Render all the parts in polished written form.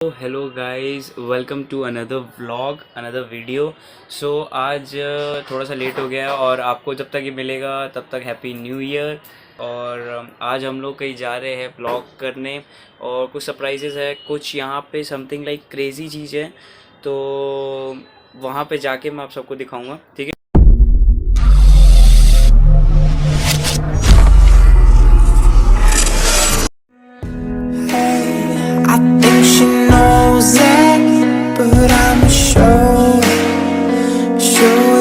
Hello guys, welcome to another vlog, another video. आज थोड़ा सा लेट हो गया और आपको जब तक ये मिलेगा तब तक हैप्पी न्यू ईयर। और आज हम लोग कहीं जा रहे हैं व्लॉग करने और कुछ सरप्राइजेस है, कुछ यहाँ पे समथिंग लाइक क्रेज़ी चीज़ है, तो वहाँ पे जाके मैं आप सबको दिखाऊंगा, ठीक है। I think she knows that, but I'ma show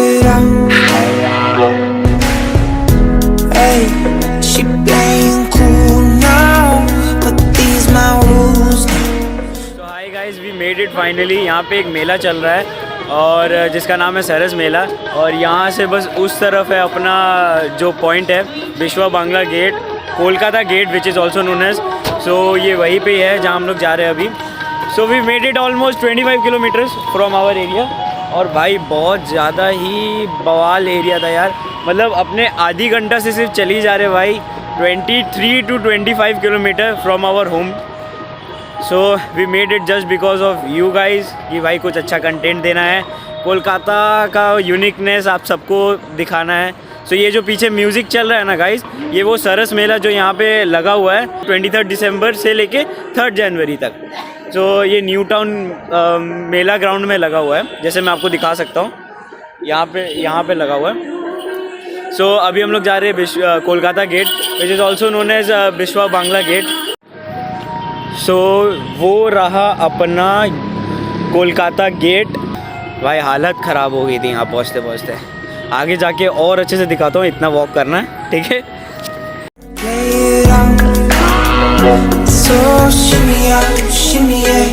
it out. Hey, she playing cool now, but these my rules now. तो hi guys, we made it finally. यहाँ पे एक मेला चल रहा है और जिसका नाम है सरस मेला, और यहाँ से बस उस तरफ है अपना जो पॉइंट है, Biswa Bangla gate, Kolkata gate which is also known as. So ये वहीं पे है जहाँ हम लोग जा रहे हैं अभी। So we made it almost 25 kilometres from our area. और भाई बहुत ज़्यादा ही बवाल एरिया था यार, मतलब अपने आधी घंटा से सिर्फ चली जा रहे भाई, 23 to 25 kilometre from our home. So we made it just because of you guys कि भाई कुछ अच्छा कंटेंट देना है, कोलकाता का यूनिकनेस आप सबको दिखाना है। सो ये जो पीछे म्यूज़िक चल रहा है ना गाइज, ये वो सरस मेला जो यहाँ पे लगा हुआ है 23 दिसंबर से लेके 3 जनवरी तक। सो ये न्यू टाउन मेला ग्राउंड में लगा हुआ है, जैसे मैं आपको दिखा सकता हूँ, यहाँ पे लगा हुआ है। सो अभी हम लोग जा रहे हैं Kolkata gate which is also known as Biswa Bangla gate. So वो रहा अपना कोलकाता गेट। भाई हालत ख़राब हो गई थी यहाँ पहुँचते पहुँचते। आगे जाके और अच्छे से दिखाता हूँ, इतना वॉक करना है, ठीक है। Play it out. So shimmy out, shimmy yeah.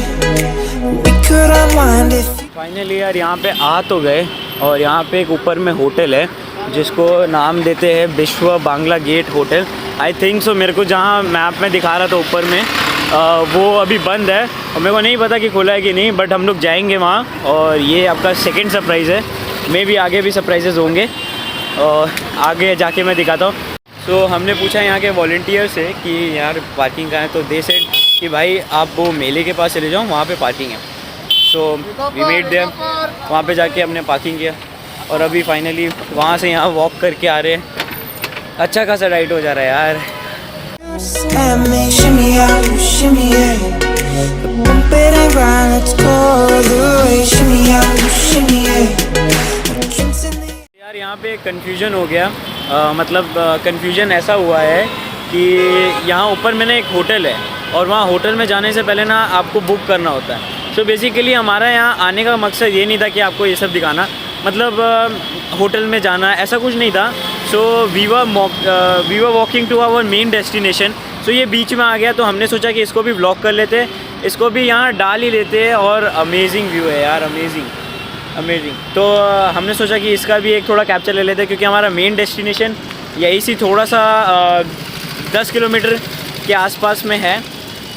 We could unwind if finally यार यहाँ पे आ तो गए, और यहाँ पे एक ऊपर में होटल है जिसको नाम देते हैं Biswa Bangla gate hotel, I think so. मेरे को जहाँ मैप में दिखा रहा था ऊपर में, वो अभी बंद है और मेरे को नहीं पता कि खुला है कि नहीं, बट हम लोग जाएंगे वहाँ। और ये आपका सेकंड सरप्राइज़ है, मे भी आगे भी सरप्राइजेज़ होंगे और आगे जाके मैं दिखाता हूँ। सो हमने पूछा यहाँ के वॉलंटियर से कि यार पार्किंग कहाँ है, तो दे सेड कि भाई आप वो मेले के पास चले जाओ, वहाँ पे पार्किंग है। सो वी मेड देयर, वहाँ पे जाके हमने पार्किंग किया और अभी फाइनली वहाँ से यहाँ वॉक करके आ रहे हैं। अच्छा खासा राइड हो जा रहा है यार। stand me, shimmy out, shimmy yeah. Bump it and grind, let's go the way. Shimmy out, shimmy yeah. Drinks in the यार यहाँ पे कन्फ्यूजन हो गया, मतलब कन्फ्यूजन ऐसा हुआ है कि यहाँ ऊपर में ना एक होटल है और वहाँ होटल में जाने से पहले ना आपको बुक करना होता है। सो बेसिकली हमारा यहाँ आने का मकसद ये नहीं था कि आपको ये सब दिखाना, मतलब होटल में जाना ऐसा कुछ नहीं था। So we were walking to our main destination. So ये बीच में आ गया तो हमने सोचा कि इसको भी व्लॉग कर लेते, इसको भी यहाँ डाल ही लेते। और अमेजिंग व्यू है यार, अमेजिंग। तो हमने सोचा कि इसका भी एक थोड़ा कैप्चर ले लेते, क्योंकि हमारा मेन डेस्टिनेशन यही सी थोड़ा सा 10 किलोमीटर के आसपास में है।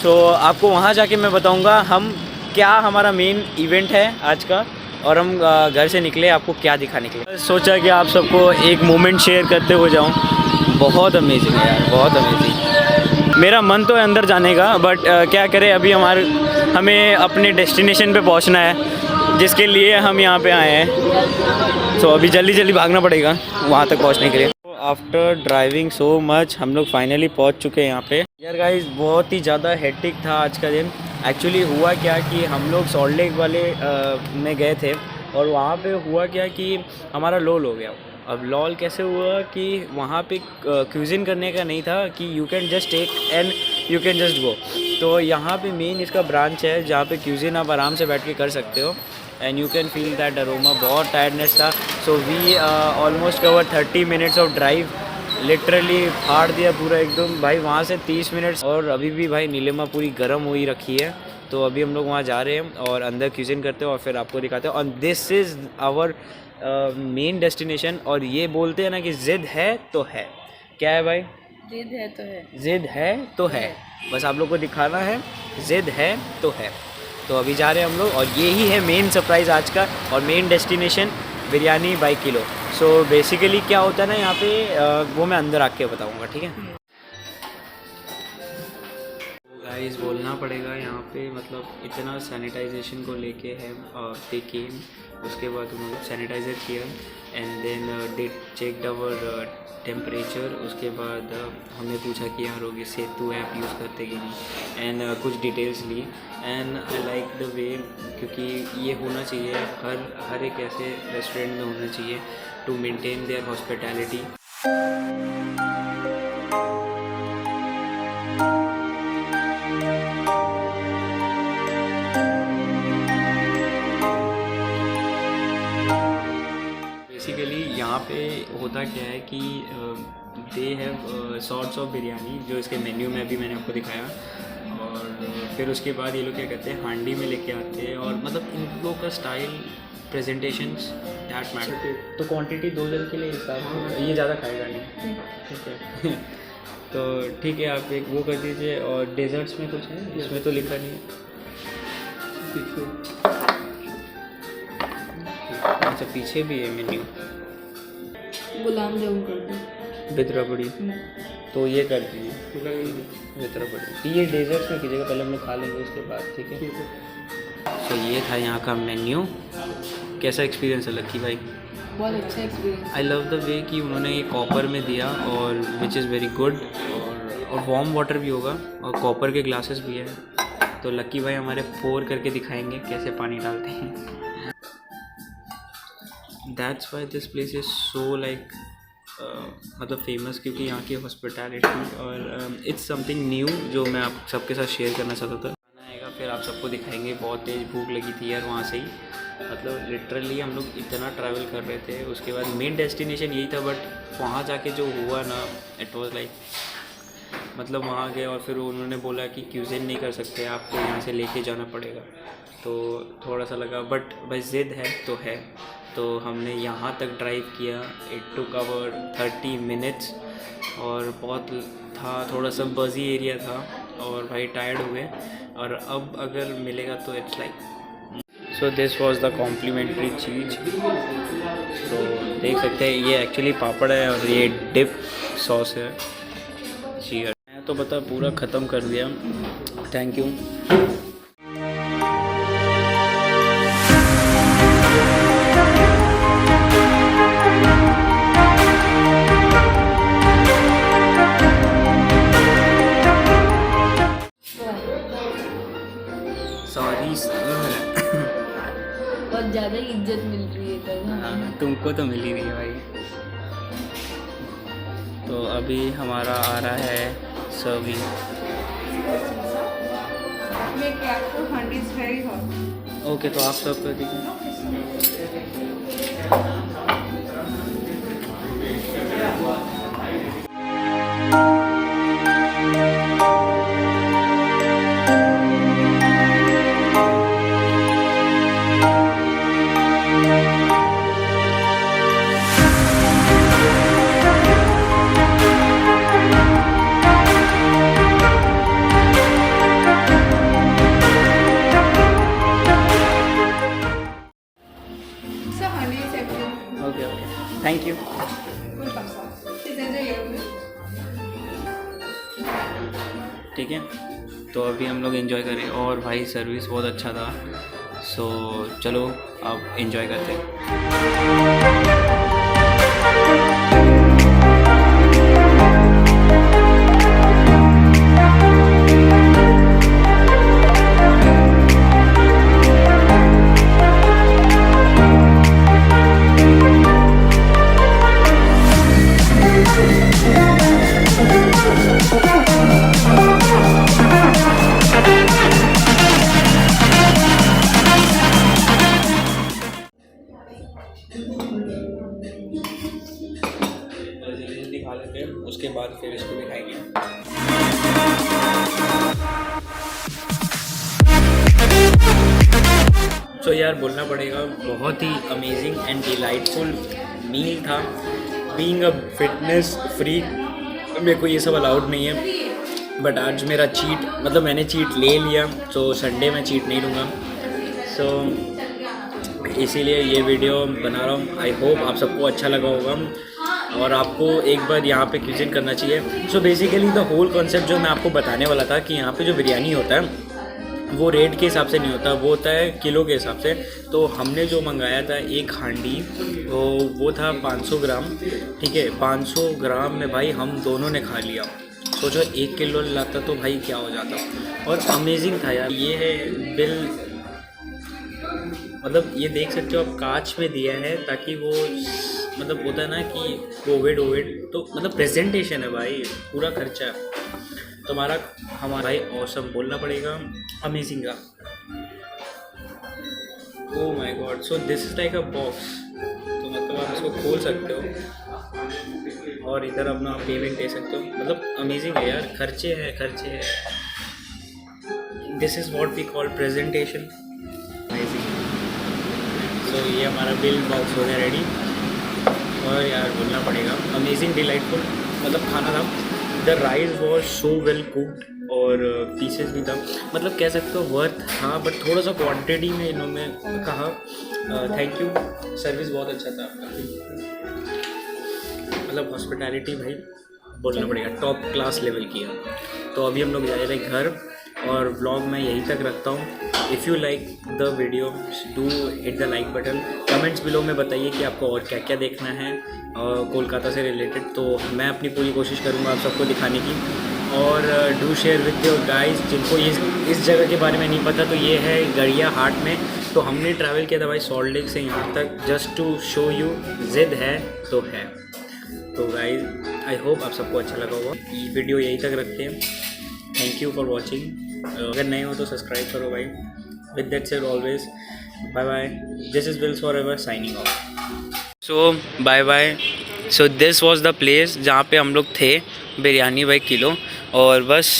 तो आपको वहाँ जाके मैं बताऊँगा हम क्या हमारा मेन इवेंट है आज का, और हम घर से निकले आपको क्या दिखा निकले। सोचा कि आप सबको एक मोमेंट शेयर करते हुए जाऊँ। बहुत अमेजिंग है यार, बहुत अमेजिंग। मेरा मन तो है अंदर जाने का, बट क्या करें, अभी हमें अपने डेस्टिनेशन पे पहुंचना है जिसके लिए हम यहाँ पे आए हैं। सो अभी जल्दी जल्दी भागना पड़ेगा वहाँ तक पहुँचने के लिए। आफ्टर ड्राइविंग सो मच हम लोग फाइनली पहुँच चुके हैं यहाँ पे। यार गाइस बहुत ही ज़्यादा हेक्टिक था आज का दिन। एक्चुअली हुआ क्या कि हम लोग सॉल्ट लेक वाले में गए थे, और वहाँ पे हुआ क्या कि हमारा लॉल हो गया। अब लॉल कैसे हुआ कि वहाँ पे क्यूजिन करने का नहीं था कि you can just take and you can just go. तो यहाँ पे मेन इसका ब्रांच है जहाँ पे क्यूजिन आप आराम से बैठ के कर सकते हो, and you can feel that aroma. बहुत टायर्डनेस था। So we almost cover 30 minutes of drive, literally फाड़ दिया पूरा एकदम भाई वहाँ से 30 मिनट्स। और अभी भी भाई नीलिमा पूरी गर्म हुई रखी है, तो अभी हम लोग वहाँ जा रहे हैं और अंदर क्यूजिन करते हैं और फिर आपको दिखाते हैं। और this is our main destination. और ये बोलते हैं ना कि ज़िद है तो है, क्या है भाई? जिद है तो है। ज़िद है तो है, बस आप लोग को दिखाना है, ज़िद है तो है। तो अभी जा रहे हैं हम लोग, और यही है मेन सरप्राइज़ आज का, और main destination biryani by kilo. So basically क्या होता है ना यहाँ पे, वो मैं अंदर आके बताऊँगा, ठीक है। गाइस बोलना पड़ेगा यहाँ पे, मतलब इतना सैनिटाइजेशन को लेके है। दे केम, उसके बाद उन्होंने सैनिटाइज़र किया and then they checked our temperature. उसके बाद हमने पूछा कि आरोग्य सेतु ऐप यूज़ करते कि नहीं, एंड कुछ डिटेल्स ली। And I like the way, क्योंकि ये होना चाहिए हर एक ऐसे रेस्टोरेंट में होना चाहिए to maintain their hospitality. Basically यहाँ पे होता क्या है कि they have sorts of biryani, जो इसके मेन्यू में अभी मैंने आपको दिखाया। और फिर उसके बाद ये लोग क्या कहते हैं, हांडी में लेके आते हैं। और मतलब इन लोगों का स्टाइल, प्रेजेंटेशंस, दैट मैटर। तो क्वांटिटी 2 जन के लिए हिसाब, ये ज़्यादा खाएगा नहीं, ठीक है। तो ठीक है, आप एक वो कर दीजिए। और डेजर्ट्स में कुछ है इसमें तो लिखा नहीं है। अच्छा, पीछे भी है मेन्यू। गुलाब जामुन कर दो विद रबड़ी, तो ये कर दीजिए विद रबड़ी। तो ये डेजर्ट्स में कीजिएगा, पहले हम लोग खा लेंगे उसके बाद, ठीक है। तो ये था यहाँ का मेन्यू। कैसा एक्सपीरियंस है लक्की भाई? बहुत अच्छा experience. I love the way कि उन्होंने ये कॉपर में दिया, और विच इज़ वेरी गुड। और वार्म वाटर भी होगा, और कॉपर के ग्लासेस भी है। तो लक्की भाई हमारे पोर करके दिखाएंगे कैसे पानी डालते हैं। That's why this place is so like मतलब फेमस, क्योंकि यहाँ की हॉस्पिटैलिटी। और इट्स समथिंग न्यू जो मैं आप सबके साथ शेयर करना चाहता था। खाना आएगा फिर आप सबको दिखाएंगे। बहुत तेज़ भूख लगी थी यार वहाँ से ही, मतलब लिटरली हम लोग इतना ट्रैवल कर रहे थे। उसके बाद मेन डेस्टिनेशन यही था, बट वहाँ जाके जो हुआ ना, इट वाज लाइक, मतलब वहाँ गए और फिर उन्होंने बोला कि क्यूजिन नहीं कर सकते, आपको यहाँ से लेके जाना पड़ेगा। तो थोड़ा सा लगा, बट भाई ज़िद है तो है। तो हमने यहाँ तक ड्राइव किया। इट टुक अवर 30 मिनट्स, और बहुत था, थोड़ा सा बजी एरिया था, और भाई टायर्ड हो गए। और अब अगर मिलेगा तो it's like, so this was the complimentary चीज़। तो देख सकते हैं ये एक्चुअली पापड़ है, और ये डिप सॉस है। चीयर, मैं तो पता पूरा ख़त्म कर दिया। Thank you. सॉरी बहुत ज़्यादा इज्जत मिल रही है इधर। हाँ, तुमको तो मिल ही रही है भाई। तो अभी हमारा आ रहा है सर्विंग। ओके, तो आप सर्व कर दीजिए। Okay okay, thank you. ठीक है, तो अभी हम लोग एंजॉय करें। और भाई सर्विस बहुत अच्छा था। सो चलो अब एंजॉय करते हैं। दिखा लेते हैं, उसके बाद फिर इसको भी खाएंगे। तो यार बोलना पड़ेगा, बहुत ही अमेजिंग एंड डिलाइटफुल मील था। बीइंग अ फिटनेस फ्रीक, मेरे को ये सब अलाउड नहीं है। बट आज मेरा चीट, मतलब मैंने चीट ले लिया, तो संडे में चीट नहीं लूँगा। सो इसीलिए ये वीडियो बना रहा हूँ। आई होप आप सबको अच्छा लगा होगा। और आपको एक बार यहाँ पे क्यूजिन करना चाहिए। So basically the whole concept जो मैं आपको बताने वाला था कि यहाँ पे जो बिरयानी होता है वो रेट के हिसाब से नहीं होता, वो होता है किलो के हिसाब से। तो हमने जो मंगाया था एक हांडी, तो वो था 500 ग्राम, ठीक है। 500 ग्राम में भाई हम दोनों ने खा लिया। सोचो 1 किलो लाता तो भाई क्या हो जाता। और अमेजिंग था यार। ये है बिल, मतलब ये देख सकते हो आप, कांच में दिया है ताकि वो मतलब होता है ना कि कोविड तो मतलब प्रेजेंटेशन है भाई, पूरा खर्चा है। तो हमारा भाई ऑसम बोलना पड़ेगा, अमेजिंग का। Oh my God, so this is like a box. तो मतलब आप इसको खोल सकते हो और इधर अपना पेमेंट दे सकते हो। मतलब अमेजिंग है यार, खर्चे हैं। This is what we call presentation. Amazing. So ये हमारा बिल बॉक्स हो गया रेडी। और यार बोलना पड़ेगा अमेजिंग, डिलाइटफुल मतलब खाना था। The rice was so well cooked और पीसेस भी था, मतलब कह सकते हो वर्थ था, बट थोड़ा सा क्वांटिटी में इन्होंने कहा। थैंक यू, सर्विस बहुत अच्छा था आपका, मतलब हॉस्पिटैलिटी भाई बोलना पड़ेगा टॉप क्लास लेवल की है। तो अभी हम लोग जा रहे हैं घर और व्लॉग मैं यहीं तक रखता हूँ। If you like the video do hit the like button. Comments below में बताइए कि आपको और क्या क्या देखना है कोलकाता से रिलेटेड। तो मैं अपनी पूरी कोशिश करूँगा आप सबको दिखाने की। और do share with your guys जिनको इस जगह के बारे में नहीं पता। तो ये है गड़िया हाट में। तो हमने ट्रैवल किया था भाई सॉल्ट लेक से यहाँ तक, जस्ट टू शो यू जिद है तो है। तो गाइस आई होप आप सबको अच्छा लगा होगा। ये वीडियो यहीं तक रखते हैं। Thank you for watching. अगर नए हो तो सब्सक्राइब करो भाई। With that said always bye bye. This is Wills forever signing off. So bye bye. So this was the place जहाँ पे हम लोग थे, बिरयानी भाई किलो। और बस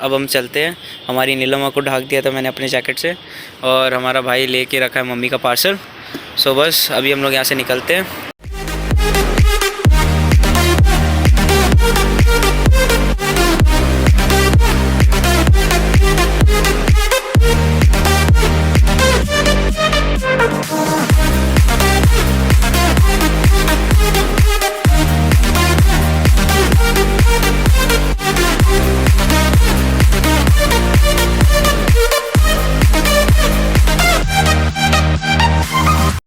अब हम चलते हैं। हमारी नीलमा को ढक दिया था मैंने अपने जैकेट से और हमारा भाई लेके रखा है मम्मी का पार्सल। सो बस अभी हम लोग यहाँ से निकलते हैं।